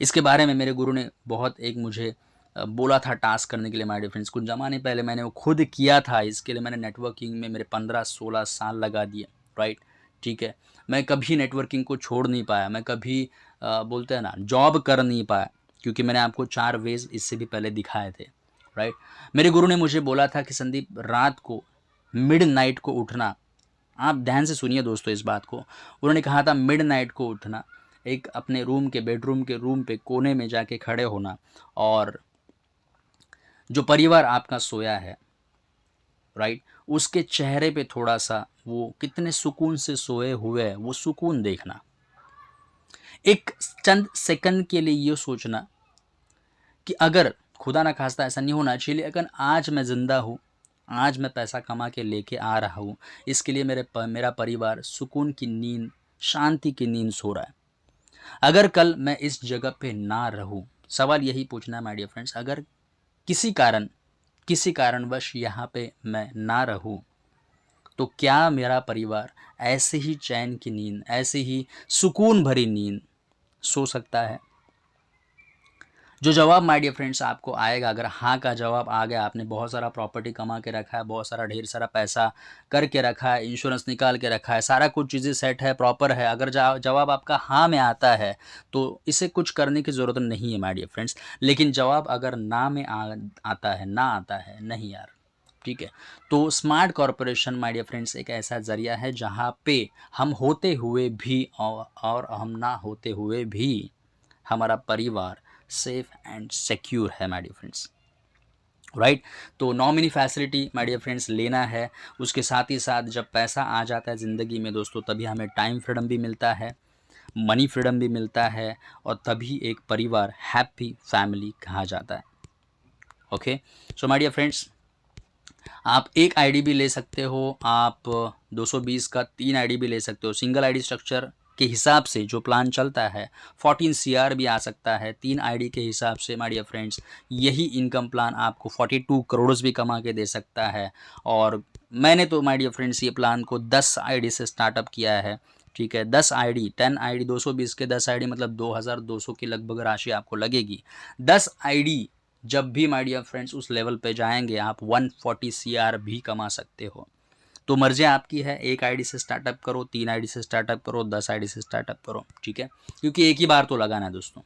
इसके बारे में मेरे गुरु ने बहुत एक मुझे बोला था टास्क करने के लिए माय डियर फ्रेंड्स। कुछ ज़माने पहले मैंने वो खुद किया था। इसके लिए मैंने नेटवर्किंग में मेरे 15-16 साल लगा दिए, राइट, ठीक है। मैं कभी नेटवर्किंग को छोड़ नहीं पाया, मैं कभी बोलते हैं ना जॉब कर नहीं पाया, क्योंकि मैंने आपको 4 वेज इससे भी पहले दिखाए थे, राइट। मेरे गुरु ने मुझे बोला था कि संदीप, रात को मिडनाइट को उठना। आप ध्यान से सुनिए दोस्तों इस बात को। उन्होंने कहा था मिडनाइट को उठना, एक अपने रूम के बेडरूम के रूम पे कोने में जाके खड़े होना, और जो परिवार आपका सोया है, राइट, उसके चेहरे पे थोड़ा सा वो कितने सुकून से सोए हुए है वो सुकून देखना। एक चंद सेकंड के लिए ये सोचना कि अगर खुदा ना खास्ता ऐसा नहीं होना चाहिए, अगर आज मैं ज़िंदा हूँ, आज मैं पैसा कमा के लेके आ रहा हूँ, इसके लिए मेरा परिवार सुकून की नींद, शांति की नींद सो रहा है। अगर कल मैं इस जगह पे ना रहूँ, सवाल यही पूछना है माय डियर फ्रेंड्स, अगर किसी कारणवश यहाँ पे मैं ना रहूँ, तो क्या मेरा परिवार ऐसे ही चैन की नींद, ऐसे ही सुकून भरी नींद सो सकता है? जो जवाब माय डियर फ्रेंड्स आपको आएगा, अगर हाँ का जवाब आ गया, आपने बहुत सारा प्रॉपर्टी कमा के रखा है, बहुत सारा ढेर सारा पैसा करके रखा है, इंश्योरेंस निकाल के रखा है, सारा कुछ चीज़ें सेट है, प्रॉपर है, अगर जवाब आपका हाँ में आता है तो इसे कुछ करने की ज़रूरत नहीं है माय डियर फ्रेंड्स। लेकिन जवाब अगर ना में आता है, ना आता है, नहीं यार, ठीक है, तो smart corporation my dear friends एक ऐसा ज़रिया है जहाँ पे हम होते हुए भी और हम ना होते हुए भी हमारा परिवार सेफ एंड सिक्योर है माय डियर फ्रेंड्स, राइट। तो nominee facility my dear friends लेना है। उसके साथ ही साथ जब पैसा आ जाता है ज़िंदगी में दोस्तों, तभी हमें टाइम फ्रीडम भी मिलता है, मनी फ्रीडम भी मिलता है, और तभी एक परिवार हैप्पी फैमिली कहा जाता है। Okay, so my dear friends, आप एक आईडी भी ले सकते हो, आप 220 का 3 आईडी भी ले सकते हो। सिंगल आईडी स्ट्रक्चर के हिसाब से जो प्लान चलता है 14 CR भी आ सकता है। 3 आईडी के हिसाब से माय डियर फ्रेंड्स यही इनकम प्लान आपको 42 करोड़ भी कमा के दे सकता है। और मैंने तो माय डियर फ्रेंड्स ये प्लान को 10 आईडी से स्टार्टअप किया है, ठीक है। 10 आईडी, 10 आईडी, 220 के 10 आईडी मतलब 2200 की लगभग राशि आपको लगेगी। 10 आईडी जब भी माय डियर फ्रेंड्स उस लेवल पे जाएंगे, आप 140 CR भी कमा सकते हो। तो मर्जी आपकी है, एक आईडी से स्टार्टअप करो, 3 आईडी से स्टार्टअप करो, 10 आईडी से स्टार्टअप करो, ठीक है, क्योंकि एक ही बार तो लगाना है दोस्तों।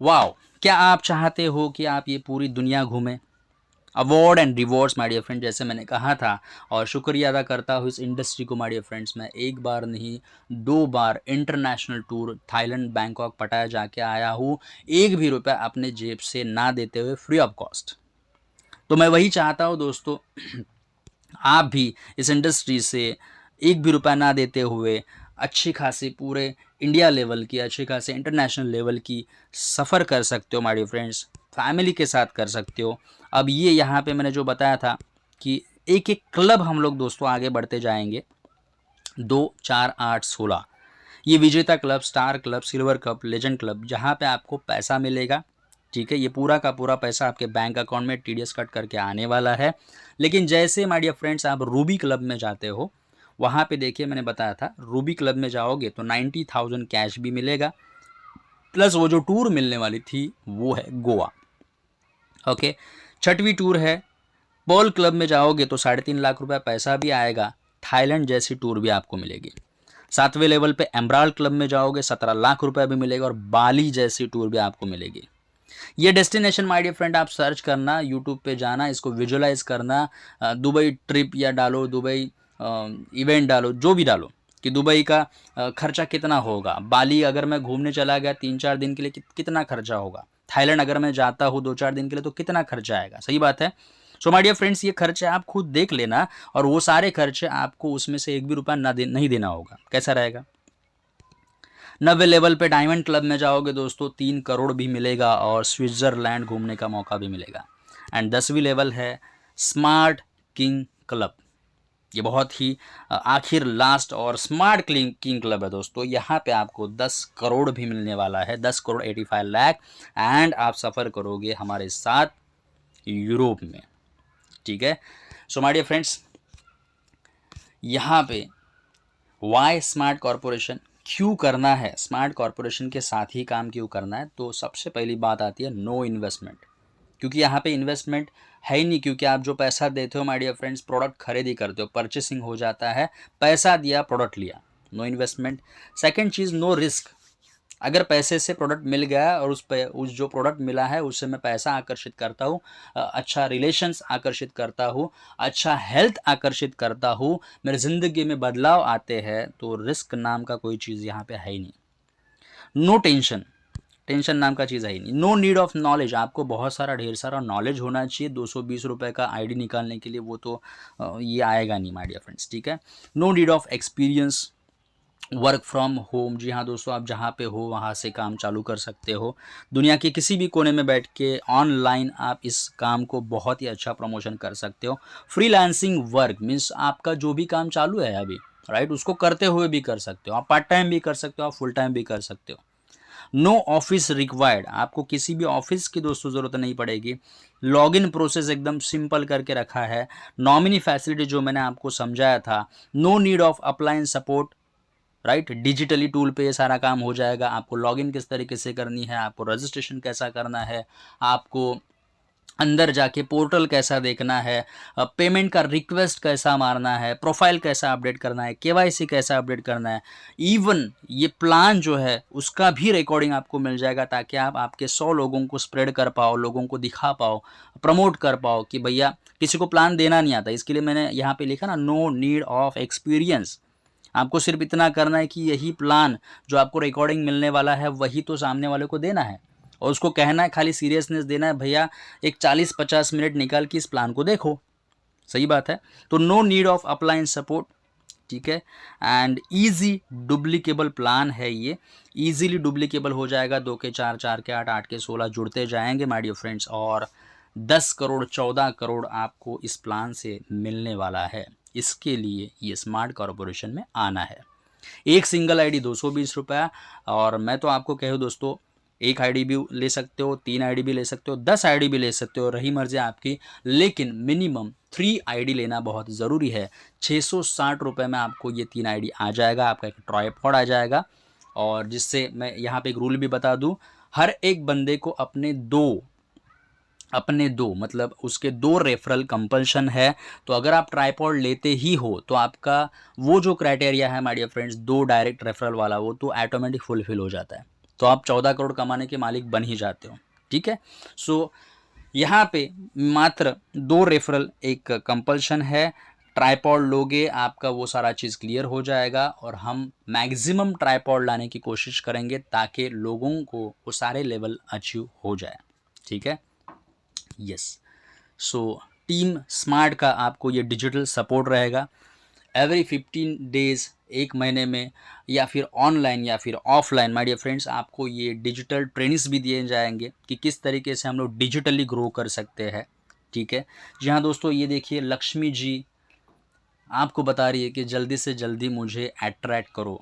वाओ, क्या आप चाहते हो कि आप ये पूरी दुनिया घूमें? Award and rewards my dear friend, जैसे मैंने कहा था, और शुक्रिया अदा करता हूँ इस इंडस्ट्री को माय डियर फ्रेंड्स। मैं एक बार नहीं 2 बार इंटरनेशनल टूर थाईलैंड, बैंकॉक, पटाया जाके आया हूँ, एक भी रुपया अपने जेब से ना देते हुए, फ्री ऑफ कॉस्ट। तो मैं वही चाहता हूँ दोस्तों, आप भी इस इंडस्ट्री से एक भी रुपया ना देते हुए अच्छी खासी पूरे इंडिया लेवल की, अच्छी खासी इंटरनेशनल लेवल की सफ़र कर सकते हो माय डियर फ्रेंड्स, फैमिली के साथ कर सकते हो। अब ये यहाँ पे मैंने जो बताया था कि एक एक क्लब हम लोग दोस्तों आगे बढ़ते जाएंगे, 2, 4, 8, 16 ये विजेता club, star club, silver club, legend club, जहाँ पे आपको पैसा मिलेगा, ठीक है। ये पूरा का पूरा पैसा आपके बैंक अकाउंट में TDS कट करके आने वाला है। लेकिन जैसे माय डियर फ्रेंड्स आप रूबी क्लब में जाते हो, वहाँ पे देखिए मैंने बताया था, रूबी क्लब में जाओगे तो 90,000 कैश भी मिलेगा, प्लस वो जो टूर मिलने वाली थी वो है गोवा। ओके, 6वीं टूर है। पर्ल क्लब में जाओगे तो 3.5 लाख रुपया पैसा भी आएगा, थाईलैंड जैसी टूर भी आपको मिलेगी। 7वें लेवल पे एमराल्ड क्लब में जाओगे 17 लाख रुपया भी मिलेगा, और बाली जैसी टूर भी आपको मिलेगी। ये डेस्टिनेशन माय डियर फ्रेंड आप सर्च करना, यूट्यूब पे जाना, इसको विजुलाइज करना, दुबई ट्रिप या डालो, दुबई इवेंट डालो, जो भी डालो कि दुबई का खर्चा कितना होगा, बाली अगर मैं घूमने चला गया 3-4 दिन के लिए कितना खर्चा होगा, थाईलैंड अगर मैं जाता हूँ 2-4 दिन के लिए तो कितना खर्चा आएगा। सही बात है। सो माय डियर फ्रेंड्स, ये खर्चे आप खुद देख लेना और वो सारे खर्चे आपको उसमें से एक भी रुपया नहीं देना होगा। कैसा रहेगा? 90 लेवल पे डायमंड क्लब में जाओगे दोस्तों, 3 करोड़ भी मिलेगा और स्विट्ज़रलैंड घूमने का मौका भी मिलेगा। एंड 10वीं लेवल है स्मार्ट किंग क्लब। ये बहुत ही आखिर लास्ट और स्मार्ट किंग क्लब है दोस्तों। यहाँ पे आपको 10 करोड़ भी मिलने वाला है, 10 करोड़ 85 लाख। एंड आप सफ़र करोगे हमारे साथ यूरोप में, ठीक है। सो माय डियर फ्रेंड्स, यहाँ पे वाई स्मार्ट कॉरपोरेशन क्यों करना है, स्मार्ट कॉरपोरेशन के साथ ही काम क्यों करना है, तो सबसे पहली बात आती है नो इन्वेस्टमेंट। क्योंकि यहाँ पे इन्वेस्टमेंट है ही नहीं, क्योंकि आप जो पैसा देते हो माय डियर फ्रेंड्स, प्रोडक्ट खरीदी करते हो, परचेसिंग हो जाता है, पैसा दिया प्रोडक्ट लिया, नो इन्वेस्टमेंट। सेकंड चीज़, नो रिस्क। अगर पैसे से प्रोडक्ट मिल गया और उस जो प्रोडक्ट मिला है उससे मैं पैसा आकर्षित करता हूँ, अच्छा रिलेशंस आकर्षित करता हूँ, अच्छा हेल्थ आकर्षित करता हूँ, मेरी ज़िंदगी में बदलाव आते हैं, तो रिस्क नाम का कोई चीज़ यहाँ पे है ही नहीं। नो टेंशन, टेंशन नाम का चीज़ है ही नहीं। नो नीड ऑफ नॉलेज, आपको बहुत सारा ढेर सारा नॉलेज होना चाहिए 220 रुपये का आईडी निकालने के लिए, वो तो ये आएगा नहीं माय डियर फ्रेंड्स, ठीक है। No need of experience, work from home, जी हाँ दोस्तों, आप जहाँ पे हो वहाँ से काम चालू कर सकते हो। दुनिया के किसी भी कोने में बैठ के ऑनलाइन आप इस काम को बहुत ही अच्छा प्रमोशन कर सकते हो। फ्रीलांसिंग वर्क मीन्स आपका जो भी काम चालू है अभी, राइट, उसको करते हुए भी कर सकते हो, आप पार्ट टाइम भी कर सकते हो, आप फुल टाइम भी कर सकते हो। नो ऑफिस रिक्वायर्ड, आपको किसी भी ऑफिस की दोस्तों ज़रूरत नहीं पड़ेगी। लॉगिन प्रोसेस एकदम सिंपल करके रखा है। नॉमिनी फैसिलिटी जो मैंने आपको समझाया था। No need of appliance support, right, digitally tool पे ये सारा काम हो जाएगा। आपको लॉगिन किस तरीके से करनी है, आपको रजिस्ट्रेशन कैसा करना है, आपको अंदर जाके पोर्टल कैसा देखना है, पेमेंट का रिक्वेस्ट कैसा मारना है, प्रोफाइल कैसा अपडेट करना है, केवाईसी कैसा अपडेट करना है, इवन ये प्लान जो है उसका भी रिकॉर्डिंग आपको मिल जाएगा, ताकि आप आपके 100 लोगों को स्प्रेड कर पाओ, लोगों को दिखा पाओ, प्रमोट कर पाओ कि भैया किसी को प्लान देना नहीं आता। इसके लिए मैंने यहाँ पे लिखा ना, नो नीड ऑफ एक्सपीरियंस। आपको सिर्फ इतना करना है कि यही प्लान जो आपको रिकॉर्डिंग मिलने वाला है वही तो सामने वाले को देना है, और उसको कहना है, खाली सीरियसनेस देना है, भैया एक 40-50 मिनट निकाल के इस प्लान को देखो। सही बात है। तो no need of appliance support, ठीक है। एंड ईजी डुप्लीकेबल प्लान है ये, ईजीली डुप्लीकेबल हो जाएगा। 2 के 4, 4 के 8, 8 के 16 जुड़ते जाएंगे माय डियर फ्रेंड्स, और 10 करोड़ 14 करोड़ आपको इस प्लान से मिलने वाला है। इसके लिए ये स्मार्ट कॉरपोरेशन में आना है। एक सिंगल आईडी 220 रुपया, और मैं तो आपको कहूँ दोस्तों, एक आईडी भी ले सकते हो, 3 आईडी भी ले सकते हो, 10 आईडी भी ले सकते हो, रही मर्जी आपकी, लेकिन मिनिमम 3 आईडी लेना बहुत ज़रूरी है। 660 रुपये में आपको ये 3 आईडी आ जाएगा, आपका एक ट्राइपॉड आ जाएगा। और जिससे मैं यहाँ पे एक रूल भी बता दूँ, हर एक बंदे को अपने दो मतलब उसके 2 रेफरल कंपल्शन है। तो अगर आप ट्राइपॉड लेते ही हो तो आपका वो जो क्राइटेरिया है my dear friends, 2 direct referral वाला, वो तो ऑटोमेटिक फुलफिल हो जाता है, तो आप 14 करोड़ कमाने के मालिक बन ही जाते हो, ठीक है। सो यहाँ पे मात्र 2 रेफरल एक कंपल्शन है। ट्राइपॉड लोगे, आपका वो सारा चीज़ क्लियर हो जाएगा, और हम मैक्सिमम ट्राइपॉड लाने की कोशिश करेंगे ताकि लोगों को वो सारे लेवल अचीव हो जाए, ठीक है। यस, सो टीम स्मार्ट का आपको ये डिजिटल सपोर्ट रहेगा। एवरी 15 डेज, एक महीने में, या फिर ऑनलाइन या फिर ऑफलाइन माय डियर फ्रेंड्स, आपको ये डिजिटल ट्रेनिंग्स भी दिए जाएंगे कि किस तरीके से हम लोग डिजिटली ग्रो कर सकते हैं, ठीक है। जी हाँ दोस्तों, ये देखिए लक्ष्मी जी आपको बता रही है कि जल्दी से जल्दी मुझे अट्रैक्ट करो,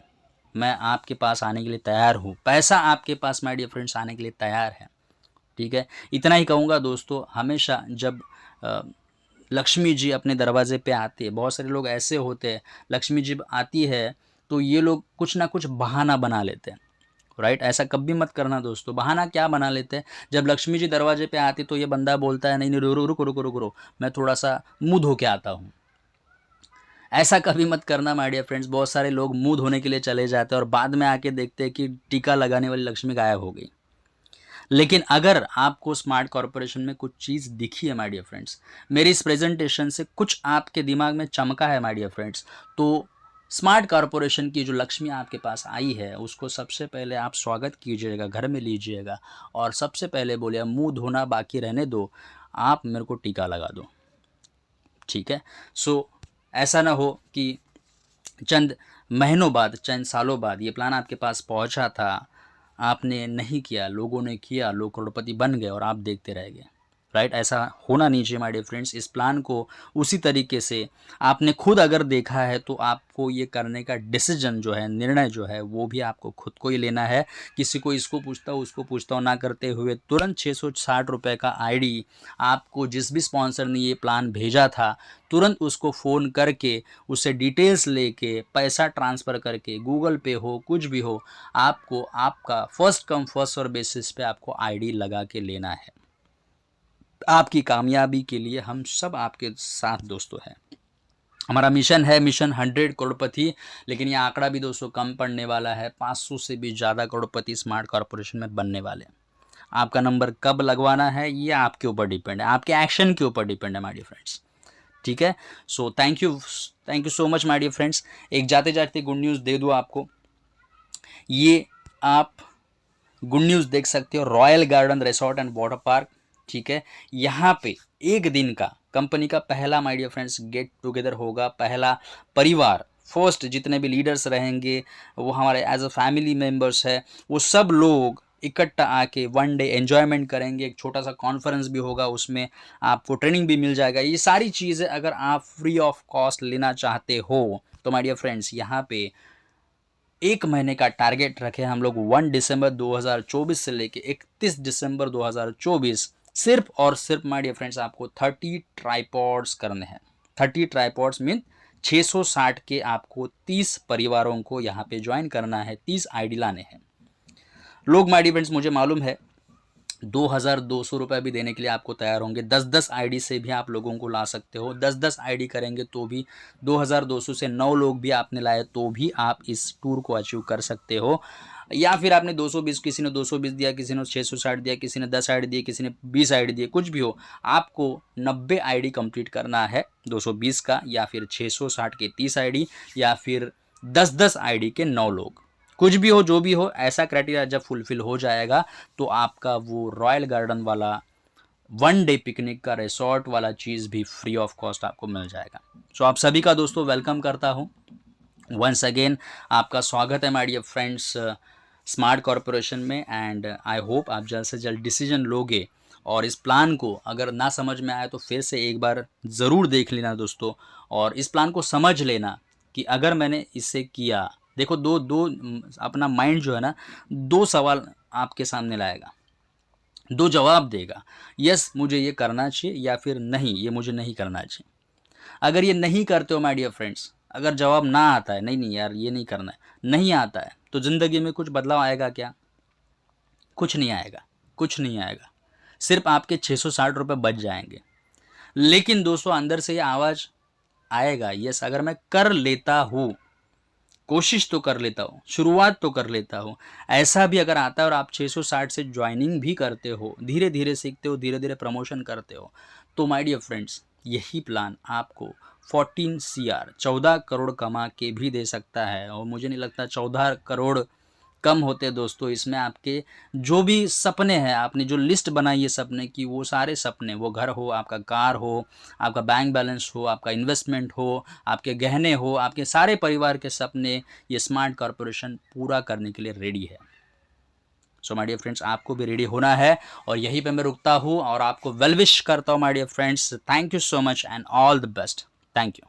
मैं आपके पास आने के लिए तैयार हूँ। पैसा आपके पास माय डियर फ्रेंड्स आने के लिए तैयार है, ठीक है। इतना ही कहूँगा दोस्तों, हमेशा जब लक्ष्मी जी अपने दरवाजे पे आती है, बहुत सारे लोग ऐसे होते हैं, लक्ष्मी जी आती है तो ये लोग कुछ ना कुछ बहाना बना लेते हैं, राइट। ऐसा कभी मत करना दोस्तों। बहाना क्या बना लेते हैं, जब लक्ष्मी जी दरवाजे पे आती तो ये बंदा बोलता है, नहीं नहीं रुको रुको रुको रुको, मैं थोड़ा सा मुँह धो के आता हूँ। ऐसा कभी मत करना माय डियर फ्रेंड्स। बहुत सारे लोग मुँह धोने के लिए चले जाते हैं और बाद में आके देखते हैं कि टीका लगाने वाली लक्ष्मी गायब हो गई। लेकिन अगर आपको स्मार्ट कॉरपोरेशन में कुछ चीज़ दिखी है माय डियर फ्रेंड्स, मेरी इस प्रेजेंटेशन से कुछ आपके दिमाग में चमका है माय डियर फ्रेंड्स, तो स्मार्ट कॉरपोरेशन की जो लक्ष्मी आपके पास आई है उसको सबसे पहले आप स्वागत कीजिएगा, घर में लीजिएगा, और सबसे पहले बोलिए मुंह धोना बाकी रहने दो, आप मेरे को टीका लगा दो, ठीक है। सो ऐसा ना हो कि चंद महीनों बाद, चंद सालों बाद ये प्लान आपके पास पहुंचा था, आपने नहीं किया, लोगों ने किया, लोग करोड़पति बन गए और आप देखते रह गए, राइट। ऐसा होना नहीं चाहिए माय डियर फ्रेंड्स। इस प्लान को उसी तरीके से आपने खुद अगर देखा है तो आपको ये करने का डिसीजन जो है, निर्णय जो है, वो भी आपको खुद को ही लेना है। किसी को इसको पूछता हो उसको पूछता हो ना करते हुए तुरंत 660 रुपये का आईडी आपको जिस भी स्पॉन्सर ने ये प्लान भेजा था, तुरंत उसको फ़ोन करके उससे डिटेल्स लेके पैसा ट्रांसफ़र करके, गूगल पे हो कुछ भी हो, आपको आपका first come first serve basis पे आपको आईडी लगा के लेना है। आपकी कामयाबी के लिए हम सब आपके साथ दोस्तों हैं। हमारा मिशन है, मिशन 100 करोड़पति, लेकिन ये आंकड़ा भी दोस्तों कम पड़ने वाला है। 500 से भी ज़्यादा करोड़पति स्मार्ट कॉरपोरेशन में बनने वाले हैं। आपका नंबर कब लगवाना है ये आपके ऊपर डिपेंड है, आपके एक्शन के ऊपर डिपेंड है माय डियर फ्रेंड्स, ठीक है। So thank you so much my dear friends. एक जाते जाते गुड न्यूज़ दे दूँ आपको, ये आप गुड न्यूज़ देख सकते हो, royal garden resort and water park, ठीक है। यहाँ पे एक दिन का कंपनी का पहला my dear friends get together होगा। पहला परिवार, फर्स्ट जितने भी लीडर्स रहेंगे वो हमारे एज अ फैमिली मेम्बर्स है, वो सब लोग इकट्ठा आके 1 डे एन्जॉयमेंट करेंगे। एक छोटा सा कॉन्फ्रेंस भी होगा, उसमें आपको ट्रेनिंग भी मिल जाएगा। ये सारी चीज़ें अगर आप फ्री ऑफ कॉस्ट लेना चाहते हो तो माय डियर फ्रेंड्स यहाँ पे 1 महीने का टारगेट रखे हम लोग। 1 दिसंबर 2024 से लेके 31 दिसंबर 2024 सिर्फ और सिर्फ माय डियर फ्रेंड्स आपको 30 ट्राइपॉड्स करने हैं। 30 ट्राइपॉड्स मीन 660 के आपको 30 परिवारों को यहाँ पे ज्वाइन करना है, 30 आईडी लाने हैं। लोग माय डियर फ्रेंड्स मुझे मालूम है 2200 रुपये भी देने के लिए आपको तैयार होंगे। 10-10 आईडी से भी आप लोगों को ला सकते हो। 10-10 आईडी करेंगे तो भी 2200 से 9 लोग भी आपने लाए तो भी आप इस टूर को अचीव कर सकते हो। या फिर आपने 220, किसी ने 220 दिया, किसी ने 660 दिया, किसी ने 10 आईडी दिए, किसी ने 20 आईडी दिए, कुछ भी हो, आपको 90 आईडी कंप्लीट करना है 220 का, या फिर 660 के 30 आईडी, या फिर 10-10 आईडी के 9 लोग, कुछ भी हो, जो भी हो। ऐसा क्राइटेरिया जब फुलफिल हो जाएगा तो आपका वो रॉयल गार्डन वाला 1 डे पिकनिक का रिसोर्ट वाला चीज़ भी फ्री ऑफ कॉस्ट आपको मिल जाएगा। सो आप सभी का दोस्तों वेलकम करता हूँ वंस अगेन। आपका स्वागत है my dear friends smart corporation में, एंड आई होप आप जल्द से जल्द डिसीजन लोगे। और इस प्लान को अगर ना समझ में आए तो फिर से एक बार ज़रूर देख लेना दोस्तों, और इस प्लान को समझ लेना कि अगर मैंने इसे किया, देखो दो अपना माइंड जो है ना, 2 सवाल आपके सामने लाएगा, 2 जवाब देगा, यस मुझे ये करना चाहिए, या फिर नहीं ये मुझे नहीं करना चाहिए। अगर ये नहीं करते हो माय डियर फ्रेंड्स, अगर जवाब ना आता है, नहीं यार ये नहीं करना है, नहीं आता है, तो ज़िंदगी में कुछ बदलाव आएगा क्या? कुछ नहीं आएगा, कुछ नहीं आएगा। सिर्फ आपके 660 रुपये बच जाएंगे। लेकिन दोस्तों अंदर से ये आवाज़ आएगा, यस अगर मैं कर लेता हूँ, कोशिश तो कर लेता हूँ, शुरुआत तो कर लेता हूँ, ऐसा भी अगर आता है और आप 660 से ज्वाइनिंग भी करते हो, धीरे धीरे सीखते हो, धीरे धीरे प्रमोशन करते हो, तो माय डियर फ्रेंड्स यही प्लान आपको 14 करोड़ कमा के भी दे सकता है। और मुझे नहीं लगता 14 करोड़ कम होते दोस्तों। इसमें आपके जो भी सपने हैं, आपने जो लिस्ट बनाई है सपने की, वो सारे सपने, वो घर हो, आपका कार हो, आपका बैंक बैलेंस हो, आपका इन्वेस्टमेंट हो, आपके गहने हो, आपके सारे परिवार के सपने, ये स्मार्ट कॉरपोरेशन पूरा करने के लिए रेडी है। सो माय डियर फ्रेंड्स आपको भी रेडी होना है, और यहीं पे मैं रुकता हूँ और आपको वेल विश करता हूँ my dear friends. Thank you so much and all the best. Thank you.